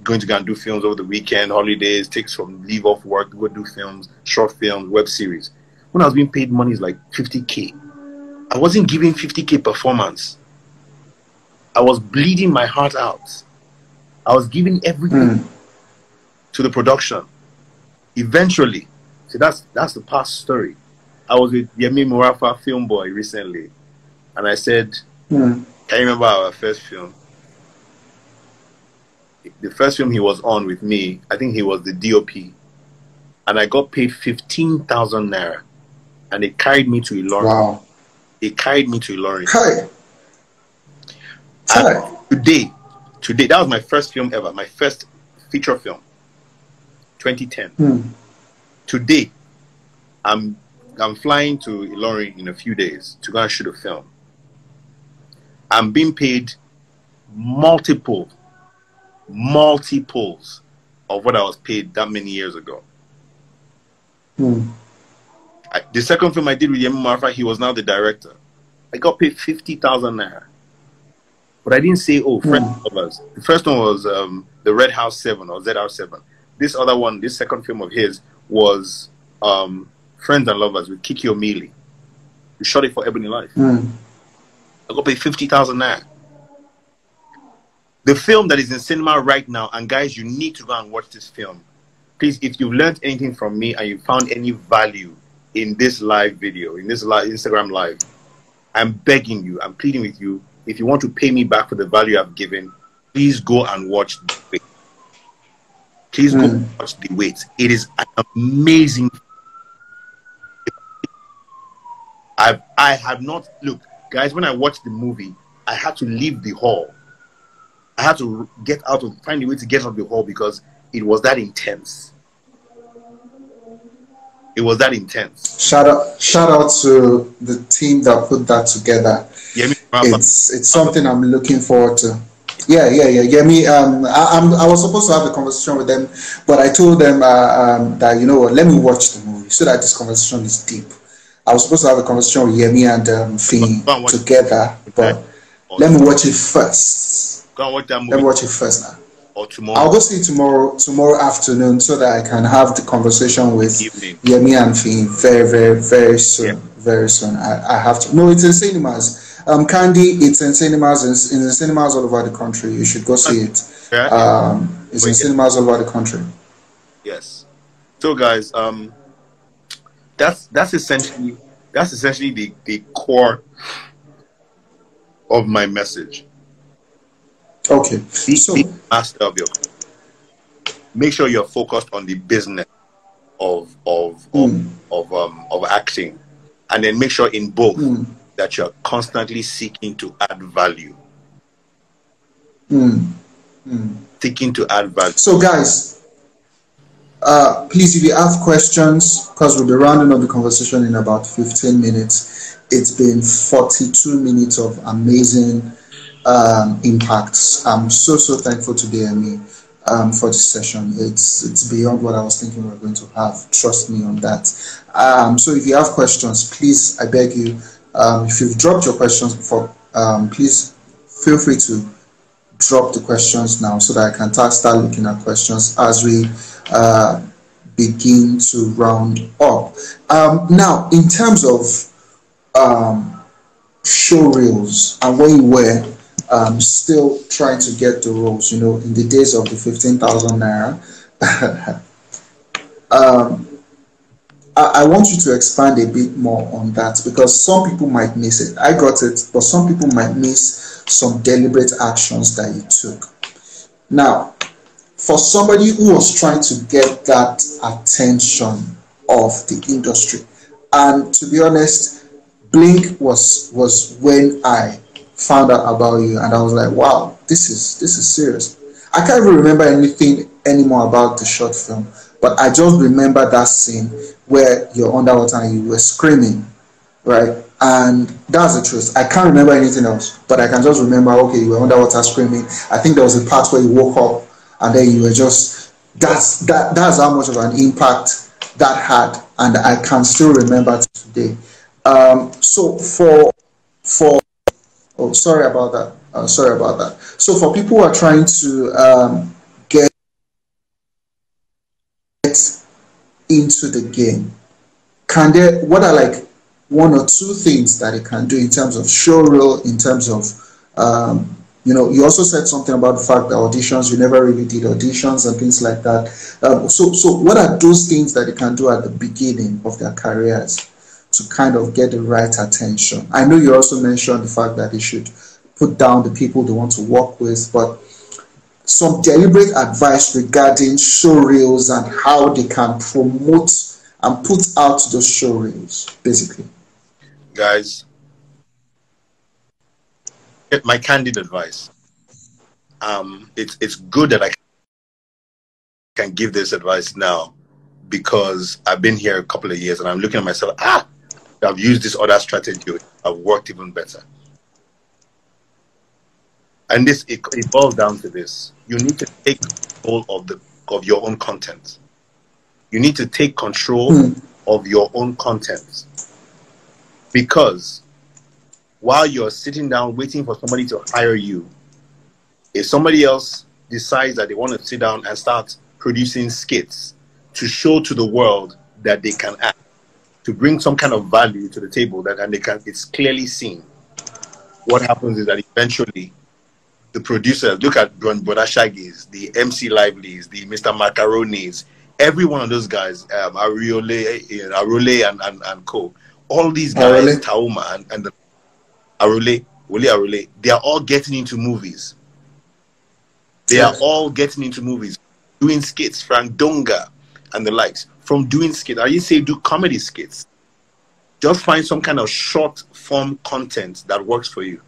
going to go and do films over the weekend, holidays, take some leave off work, go do films, short films, web series. When I was being paid money is like 50K. I wasn't giving 50K performance. I was bleeding my heart out. I was giving everything to the production. Eventually, see, that's the past story. I was with Deyemi Okanlawon, film boy, recently, and I said, can you remember our first film? The first film he was on with me, I think he was the DOP, and I got paid 15,000 naira, and they carried me to Ilorin. Wow. They carried me to Ilorin. Hi. Today, that was my first film ever, my first feature film, 2010. Today, I'm flying to Ilorin in a few days to go and shoot a film. I'm being paid multiples of what I was paid that many years ago. The second film I did with Deyemi Okanlawon, he was now the director. I got paid 50,000 naira. But I didn't say, friends and lovers. The first one was the Red House 7 or ZR7. This other one, this second film of his was Friends and Lovers with Kiki Omili. We shot it for Ebony Life. I got paid 50,000 naira. The film that is in cinema right now, and guys, you need to go and watch this film. Please, if you've learned anything from me and you found any value in this live video, in this Instagram live, I'm begging you, I'm pleading with you, if you want to pay me back for the value I've given, please go and watch The Wait. Please go and watch The Wait. It is an amazing. I have not, look, guys, when I watched the movie, I had to leave the hall. I had to find a way to get out of the hall because it was that intense. It was that intense. Shout out to the team that put that together. It's something I'm looking forward to. Yeah. I was supposed to have a conversation with them, but I told them that, you know what, let me watch the movie so that this conversation is deep. I was supposed to have a conversation with Yemi and Feem together, but let me watch it first. Go and watch that movie. Let me watch it first now. Or tomorrow. I'll go see it tomorrow afternoon so that I can have the conversation with Yemi and Feem very soon. Yeah. Very soon. I have to. No, it's in cinemas. Candy, it's in cinemas. In the cinemas all over the country. You should go see it. It's in cinemas all over the country. Yes. So, guys, that's essentially the core of my message. Okay. Be master of your. Make sure you're focused on the business of acting, and then make sure in both that you're constantly seeking to add value. Seeking to add value. So, guys, please, if you have questions, because we'll be rounding up the conversation in about 15 minutes. It's been 42 minutes of amazing impacts. I'm so thankful to Deyemi for this session. It's beyond what I was thinking we were going to have. Trust me on that. So if you have questions, please, I beg you, if you've dropped your questions before, please feel free to drop the questions now so that I can start looking at questions as we begin to round up. Now, in terms of show reels and where you were still trying to get the roles, in the days of the 15,000 naira. um, I want you to expand a bit more on that, because some people might miss it. I got it, but some people might miss some deliberate actions that you took. Now, for somebody who was trying to get that attention of the industry, and to be honest, Blink was when I found out about you, and I was like, wow, this is serious. I can't even remember anything anymore about the short film, but I just remember that scene where you're underwater and you were screaming, right? And that's the truth. I can't remember anything else, but I can just remember, okay, you were underwater screaming. I think there was a part where you woke up and then you were just, that's how much of an impact that had, and I can still remember today. So oh, sorry about that. Sorry about that. So for people who are trying to get into the game, what are like one or two things that it can do in terms of show reel, in terms of you also said something about the fact that auditions, you never really did auditions and things like that. So what are those things that they can do at the beginning of their careers to kind of get the right attention? I know you also mentioned the fact that they should put down the people they want to work with, but some deliberate advice regarding show reels and how they can promote and put out those show reels, basically. Guys, my candid advice. It's good that I can give this advice now, because I've been here a couple of years and I'm looking at myself, I've used this other strategy, I've worked even better. And it boils down to this. You need to take control of your own content. You need to take control of your own content. Because while you're sitting down waiting for somebody to hire you, if somebody else decides that they want to sit down and start producing skits to show to the world that they can act, to bring some kind of value to the table, it's clearly seen, what happens is that eventually the producers, look at Brother Shaggy's, the MC Lively's, the Mr. Macaroni's, every one of those guys, Arole and co, all these guys, Tauma and the Arole, they are all getting into movies. They are all getting into movies, doing skits, Frank Donga and the likes. From doing skits, I didn't say do comedy skits. Just find some kind of short form content that works for you.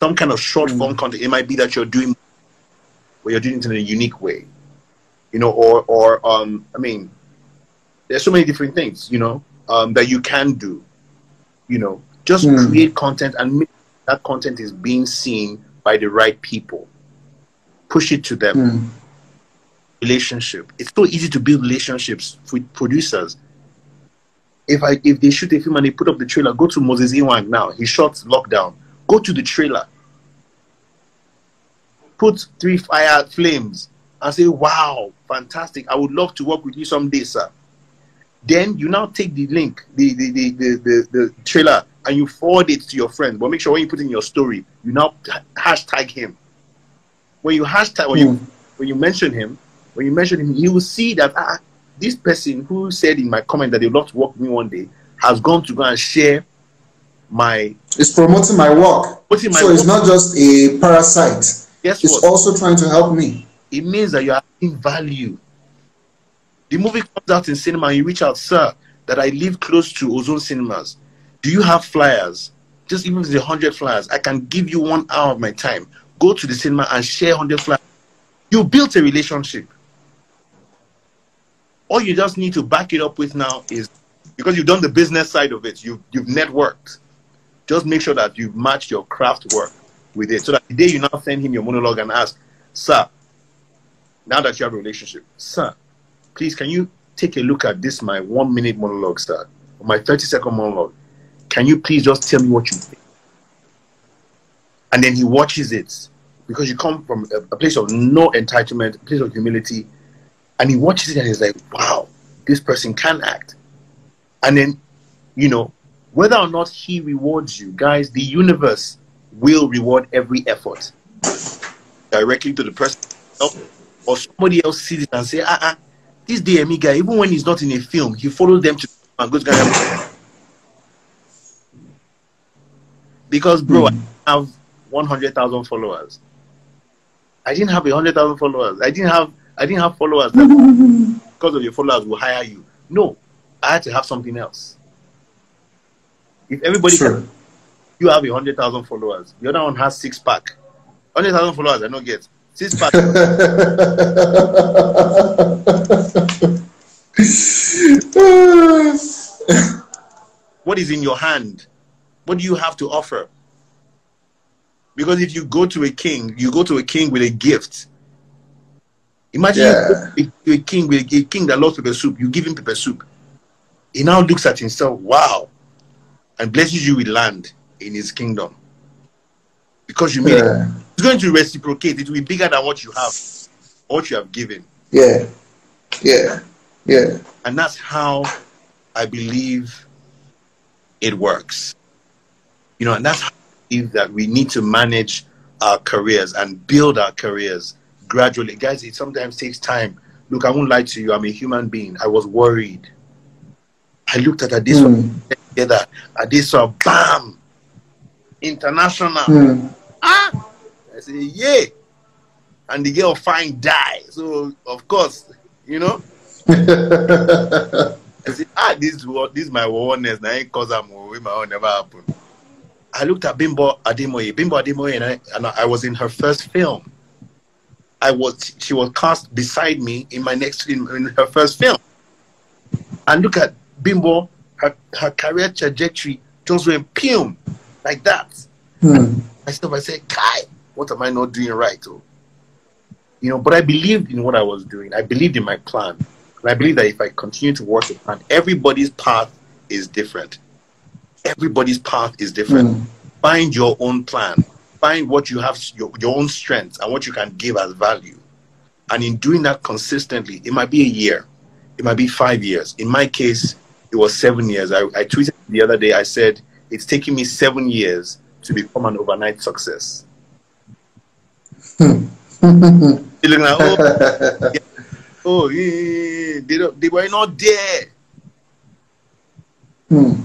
Some kind of short form content. It might be that you're doing it in a unique way, I mean, there's so many different things, that you can do, just create content and make that content is being seen by the right people. Push it to them. Relationship. It's so easy to build relationships with producers. If they shoot a film and they put up the trailer, go to Moses Iwang now. He shot Lockdown. Go to the trailer. Put 3 fire flames and say, wow, fantastic. I would love to work with you someday, sir. Then you now take the link, the trailer, and you forward it to your friend. But make sure when you put in your story, you now hashtag him. When you hashtag, when you mention him, he will see that this person who said in my comment that they would love to work with me one day has gone to go and share my. It's promoting my work. It's not just a parasite. It's also trying to help me. It means that you are adding value. The movie comes out in cinema and you reach out, sir, that I live close to Ozone Cinemas. Do you have flyers? Just even if it's 100 flyers, I can give you 1 hour of my time. Go to the cinema and share 100 flyers. You built a relationship. All you just need to back it up with now is, because you've done the business side of it, you've networked. Just make sure that you've matched your craft work with it. So that the day you now send him your monologue and ask, sir, now that you have a relationship, sir, please can you take a look at this, my 1 minute monologue, sir, or my 30-second monologue. Can you please just tell me what you think? And then he watches it, because you come from a place of no entitlement, a place of humility, and he watches it and he's like, wow, this person can act. And then, whether or not he rewards you, guys, the universe will reward every effort directly to the person, or somebody else sees it and say, this Deyemi guy, even when he's not in a film, he follows them to and goes, because bro, I have 100,000 followers. I didn't have 100,000 followers. I didn't have followers that because of your followers will hire you. No, I had to have something else. If everybody you have 100,000 followers, the other one has 6-pack. 100,000 followers, I don't get 6-pack. What is in your hand? What do you have to offer? Because if you go to a king, you go to a king with a gift. Imagine you go to a king with a king that loves pepper soup. You give him pepper soup. He now looks at himself, wow, and blesses you with land in his kingdom. Because you made it. It's going to reciprocate. It will be bigger than what you have, what you have given. Yeah. Yeah. Yeah. And that's how I believe it works. You know, and that's how I believe that we need to manage our careers and build our careers gradually. Guys, it sometimes takes time. Look, I won't lie to you. I'm a human being. I was worried. I looked at this one together. At this one, bam! International. I said, yeah. And the girl fine die. So, of course, you know. I said, this is my oneness. Now, because my own never happen. I looked at Bimbo Ademoye, and I was in her first film. She was cast beside me in in her first film. And look at Bimbo, her career trajectory just went pew like that. I said, Kai, what am I not doing right? Oh? You know, but I believed in what I was doing. I believed in my plan. And I believe that if I continue to work the plan, everybody's path is different. Everybody's path is different. Find your own plan. Find what you have, your own strengths, and what you can give as value. And in doing that consistently, it might be a year. It might be 5 years. In my case, it was 7 years. I tweeted the other day, I said, it's taking me 7 years to become an overnight success. You're looking like, they were not there.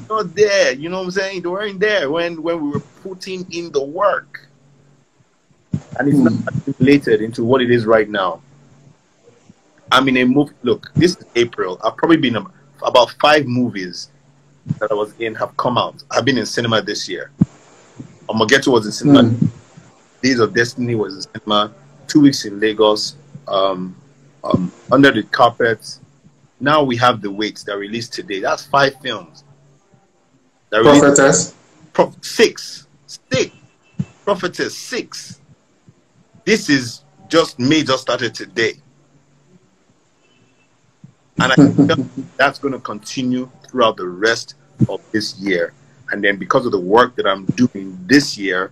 Not there, you know what I'm saying? They weren't there when we were putting in the work. And it's not related into what it is right now. I'm in a movie. Look, this is April. I've probably been about 5 movies that I was in have come out. I've been in cinema this year. Omogeto was in cinema. Days of Destiny was in cinema. 2 weeks in Lagos. Under the Carpet. Now we have The Wait that released today. That's 5 films. Prophetess? 6. Prophetess, 6. This is just started today. And I think that's going to continue throughout the rest of this year. And then because of the work that I'm doing this year,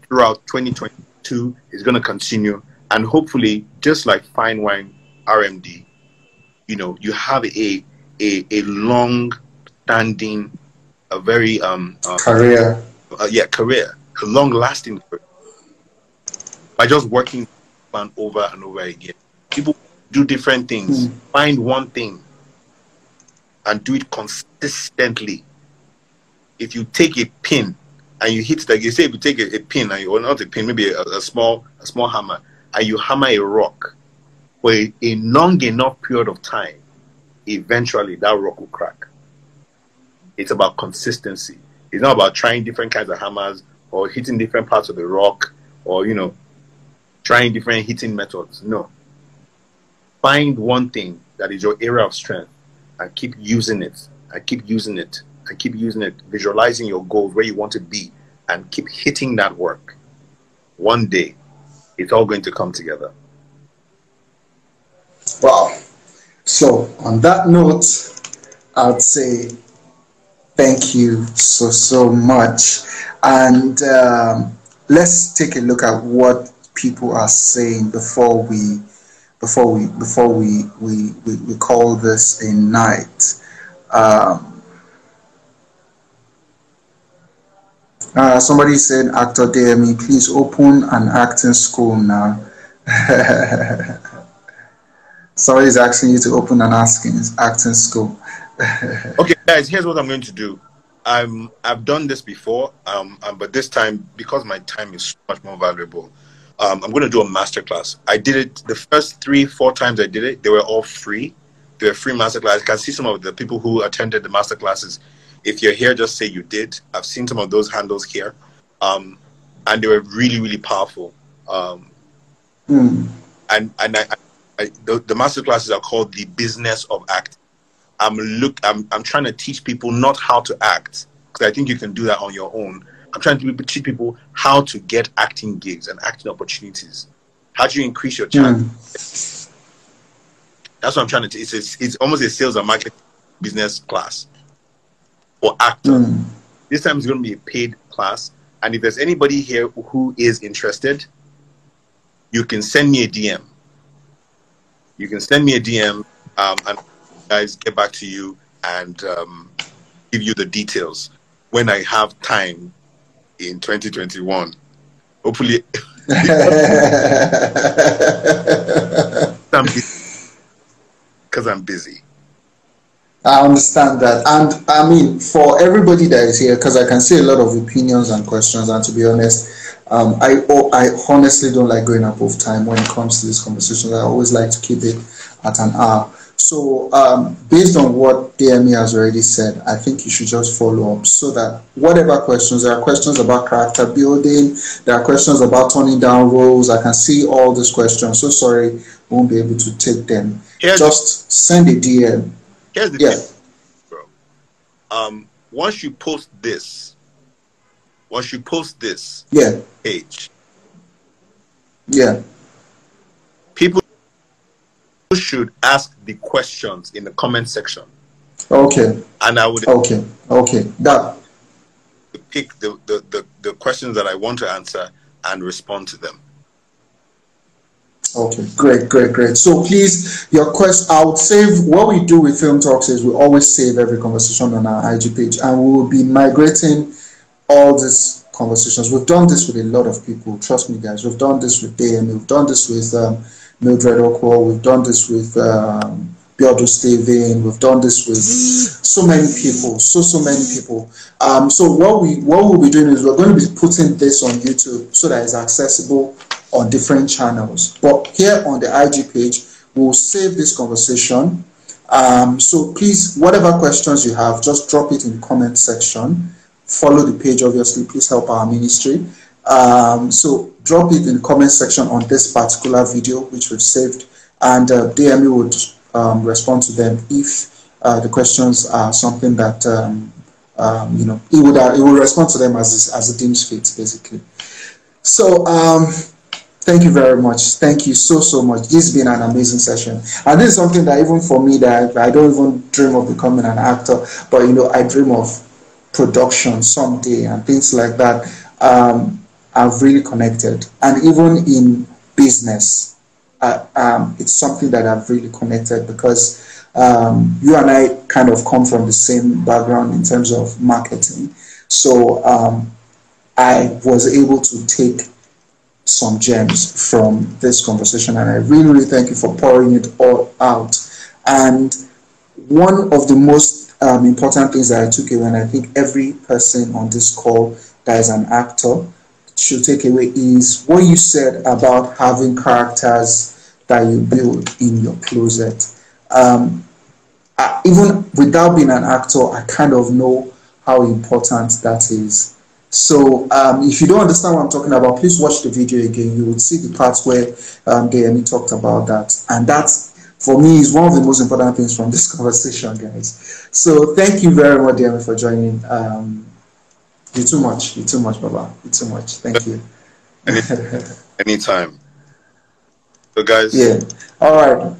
throughout 2022, it's going to continue. And hopefully, just like Fine Wine RMD, you know, you have a long-standing, a very career. Career, a long-lasting career. By just working on over and over again. People do different things. Find one thing and do it consistently. If you take a pin and you hit, like you say, if you take a pin, or not a pin, maybe a small hammer, and you hammer a rock for a long enough period of time, eventually that rock will crack. It's about consistency. It's not about trying different kinds of hammers or hitting different parts of the rock or, you know, trying different hitting methods. No. Find one thing that is your area of strength and keep using it. And keep using it. And keep using it. Visualizing your goals, where you want to be, and keep hitting that work. One day, it's all going to come together. Wow. So, on that note, I'd say thank you so much. And let's take a look at what people are saying before we call this a night. Somebody said, Actor Deyemi, please open an acting school now. Somebody's asking you to open an acting school. Okay, guys, here's what I'm going to do. I've done this before, but this time, because my time is so much more valuable, I'm going to do a masterclass. I did it the first 3-4 times I did it. They were all free. They were free masterclass. I can see some of the people who attended the masterclasses. If you're here, just say you did. I've seen some of those handles here, and they were really, really powerful. And the masterclasses are called The Business of Acting. I'm trying to teach people not how to act, because I think you can do that on your own. I'm trying to teach people how to get acting gigs and acting opportunities. How do you increase your chance? That's what I'm trying to teach. It's almost a sales and marketing business class for actors. This time it's going to be a paid class. And if there's anybody here who is interested, you can send me a DM. You can send me a DM, and guys get back to you and give you the details when I have time in 2021. Hopefully, because I'm busy. I understand that. And I mean, for everybody that is here, because I can see a lot of opinions and questions, and to be honest, I honestly don't like going above time when it comes to these conversations. I always like to keep it at an hour. So based on what Deyemi has already said, I think you should just follow up, so that whatever questions, there are questions about character building, there are questions about turning down roles. I can see all these questions. So sorry, won't be able to take them. Just send a DM. Here's the thing, bro. Once you post this page, people should ask the questions in the comment section. Okay. And I would that pick the questions that I want to answer and respond to them. Okay, great. So please, your question, I would save. What we do with Film Talks is we always save every conversation on our IG page, and we will be migrating all these conversations. We've done this with a lot of people. Trust me, guys. We've done this with Deyemi. We've done this with Mildred Okwo. We've done this with Biodo Steven. We've done this with so many people. So many people. So what we'll be doing is we're going to be putting this on YouTube so that it's accessible on different channels. But here on the IG page, we'll save this conversation. So please, whatever questions you have, just drop it in the comment section. Follow the page, obviously. Please help our ministry. So drop it in the comment section on this particular video, which we've saved, and Deyemi would respond to them if the questions are something that he would respond to them as it deems fit, basically. So thank you very much. Thank you so much. This has been an amazing session, and this is something that even for me, that I don't even dream of becoming an actor, but I dream of production someday and things like that. I've really connected, and even in business, it's something that I've really connected, because you and I kind of come from the same background in terms of marketing. So I was able to take some gems from this conversation, and I really thank you for pouring it all out. And one of the most important things that I took away, and I think every person on this call that is an actor should take away, is what you said about having characters that you build in your closet. Even without being an actor, I kind of know how important that is. So if you don't understand what I'm talking about, please watch the video again. You will see the parts where Deyemi talked about that. And that's, for me, is one of the most important things from this conversation, guys. So thank you very much, Deyemi, for joining. You're too much, Baba. You're too much. Thank you. Anytime. So, guys. Yeah. All right.